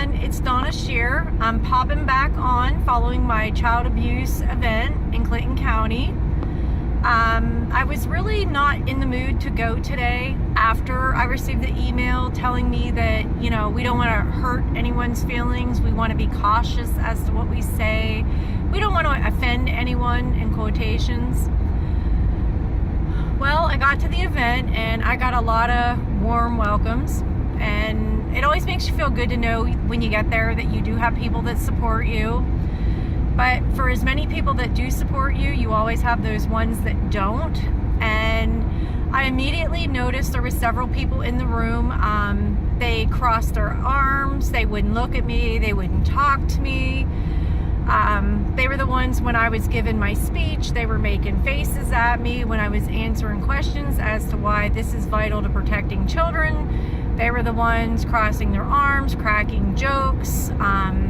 everyone, it's Donna Kshir. I'm popping back on following my child abuse event in Clinton County. I was really not in the mood to go today after I received the email telling me that, we don't want to hurt anyone's feelings. We want to be cautious as to what we say. We don't want to offend anyone, in quotations. Well, I got to the event and I got a lot of warm welcomes, and it always makes you feel good to know when you get there that you do have people that support you. But for as many people that do support you, you always have those ones that don't. And I immediately noticed there were several people in the room. They crossed their arms, they wouldn't look at me, they wouldn't talk to me. They were the ones when I was giving my speech, they were making faces at me when I was answering questions as to why this is vital to protecting children. They were the ones crossing their arms, cracking jokes.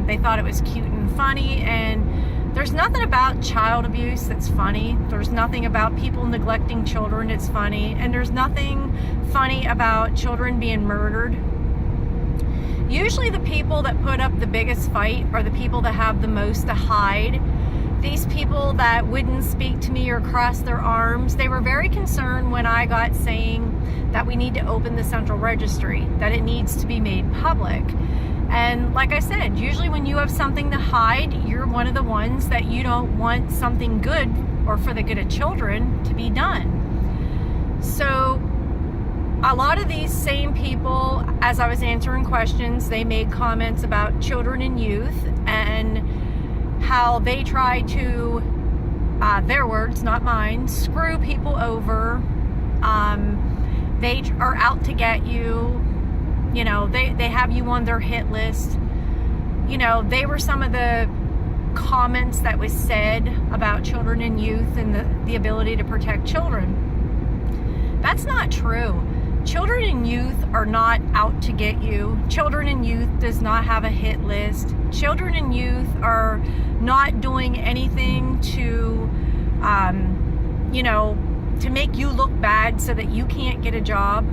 They thought it was cute and funny, and there's nothing about child abuse that's funny. There's nothing about people neglecting children that's funny, and there's nothing funny about children being murdered. Usually the people that put up the biggest fight are the people that have the most to hide. These people that wouldn't speak to me or cross their arms, they were very concerned when I got saying that we need to open the Central Registry, that it needs to be made public. And like I said, usually when you have something to hide, you're one of the ones that you don't want something good or for the good of children to be done. So a lot of these same people, as I was answering questions, they made comments about children and youth and how they try to, their words, not mine, screw people over. They are out to get you. They have you on their hit list. They were some of the comments that was said about children and youth and the ability to protect children. That's not true. Children and youth are not out to get you. Children and youth does not have a hit list. Children and youth are not doing anything to, to make you look bad so that you can't get a job.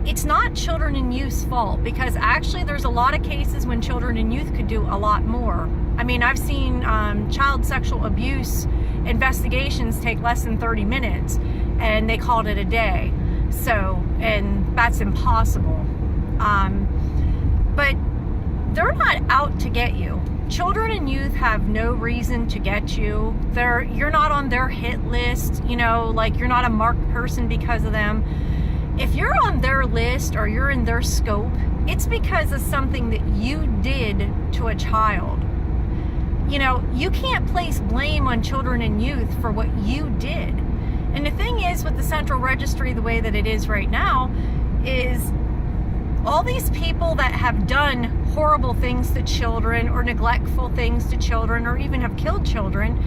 It's not children and youth's fault, because actually there's a lot of cases when children and youth could do a lot more. I mean, I've seen child sexual abuse investigations take less than 30 minutes and they called it a day. So, and that's impossible. But they're not out to get you. Children and youth have no reason to get you. You're not on their hit list, like you're not a marked person because of them. If you're on their list or you're in their scope, it's because of something that you did to a child. You can't place blame on children and youth for what you did. And the thing is, with the Central Registry, the way that it is right now, is all these people that have done horrible things to children or neglectful things to children or even have killed children,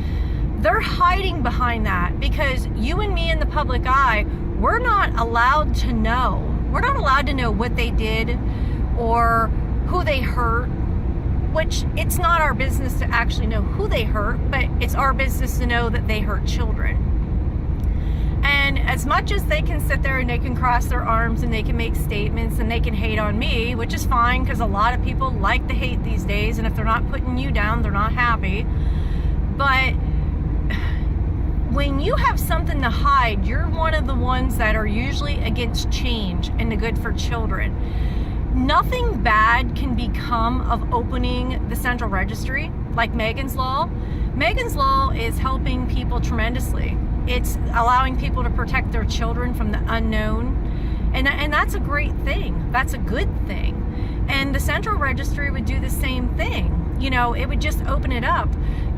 they're hiding behind that, because you and me in the public eye, we're not allowed to know. We're not allowed to know what they did or who they hurt, which it's not our business to actually know who they hurt, but it's our business to know that they hurt children. And as much as they can sit there and they can cross their arms and they can make statements and they can hate on me, which is fine, because a lot of people like to hate these days, and if they're not putting you down, they're not happy. But when you have something to hide, you're one of the ones that are usually against change and the good for children. Nothing bad can become of opening the Central Registry, like Megan's Law. Megan's Law is helping people tremendously. It's allowing people to protect their children from the unknown. And that's a great thing. That's a good thing. And the Central Registry would do the same thing. It would just open it up.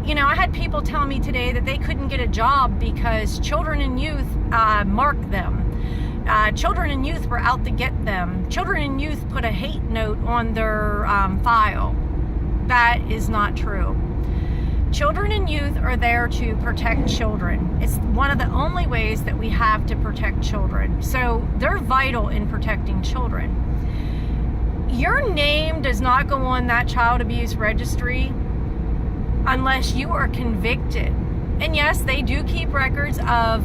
I had people tell me today that they couldn't get a job because children and youth marked them. Children and youth were out to get them. Children and youth put a hate note on their file. That is not true. Children and youth are there to protect children. It's one of the only ways that we have to protect children. So they're vital in protecting children. Your name does not go on that child abuse registry unless you are convicted. And yes, they do keep records of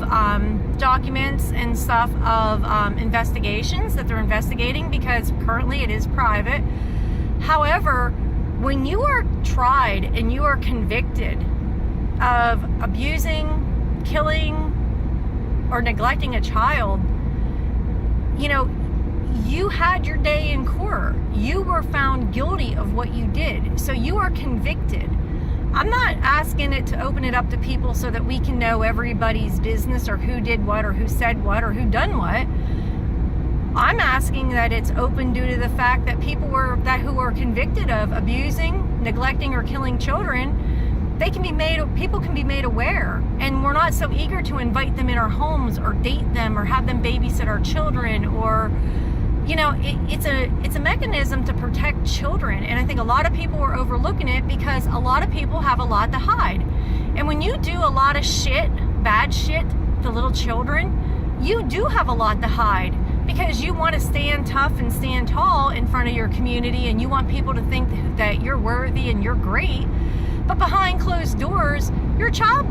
documents and stuff of investigations that they're investigating, because currently it is private. However, when you are tried and you are convicted of abusing, killing, or neglecting a child, you had your day in court. You were found guilty of what you did. So you are convicted. I'm not asking it to open it up to people so that we can know everybody's business or who did what or who said what or who done what. I'm asking that it's open due to the fact that people who were convicted of abusing, neglecting, or killing children, people can be made aware, and we're not so eager to invite them in our homes or date them or have them babysit our children, or it's a mechanism to protect children. And I think a lot of people are overlooking it because a lot of people have a lot to hide. And when you do a lot of bad shit to little children, you do have a lot to hide, because you want to stand tough and stand tall in front of your community, and you want people to think that you're worthy and you're great. But behind closed doors, you're a child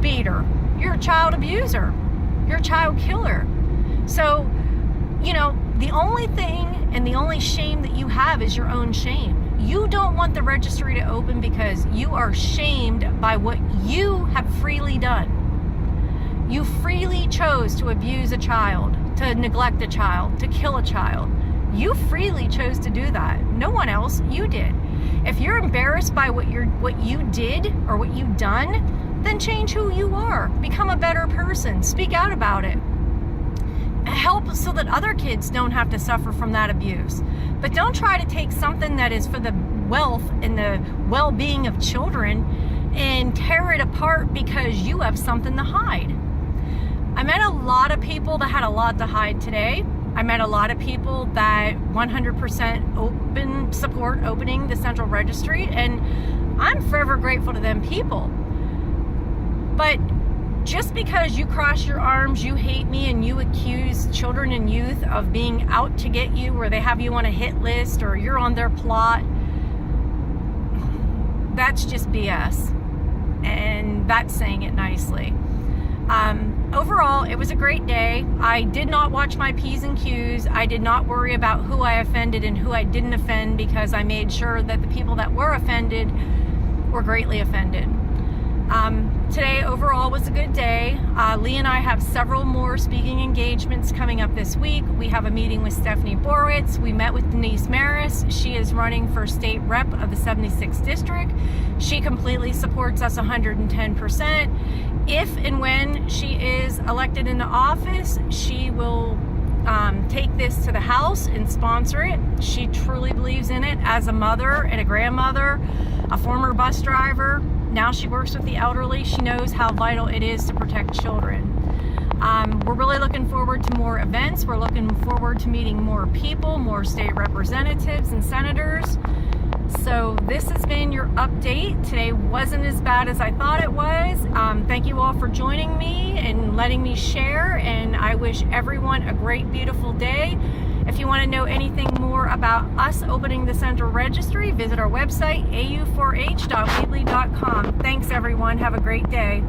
beater, you're a child abuser, you're a child killer. So, the only thing and the only shame that you have is your own shame. You don't want the registry to open because you are shamed by what you have freely done. You freely chose to abuse a child, to neglect a child, to kill a child. You freely chose to do that. No one else, you did. If you're embarrassed by what you did or what you've done, then change who you are. Become a better person. Speak out about it. Help so that other kids don't have to suffer from that abuse. But don't try to take something that is for the wealth and the well-being of children and tear it apart because you have something to hide. I met a lot of people that had a lot to hide today. I met a lot of people that 100% support opening the Central Registry, and I'm forever grateful to them people. But just because you cross your arms, you hate me, and you accuse children and youth of being out to get you, or they have you on a hit list, or you're on their plot, that's just BS. And that's saying it nicely. Overall, it was a great day. I did not watch my P's and Q's. I did not worry about who I offended and who I didn't offend, because I made sure that the people that were offended were greatly offended. Today overall was a good day. Lee and I have several more speaking engagements coming up this week. We have a meeting with Stephanie Borowitz. We met with Denise Maris. She is running for state rep of the 76th district. She completely supports us 110%. If and when she is elected into office, she will take this to the House and sponsor it. She truly believes in it as a mother and a grandmother, a former bus driver. Now she works with the elderly. She knows how vital it is to protect children. We're really looking forward to more events. We're looking forward to meeting more people, more state representatives and senators. So this has been your update. Today wasn't as bad as I thought it was. Thank you all for joining me and letting me share, and I wish everyone a great, beautiful day. If you want to know anything more about us opening the Central Registry, visit our website, AU4H.weebly.com. Thanks, everyone. Have a great day.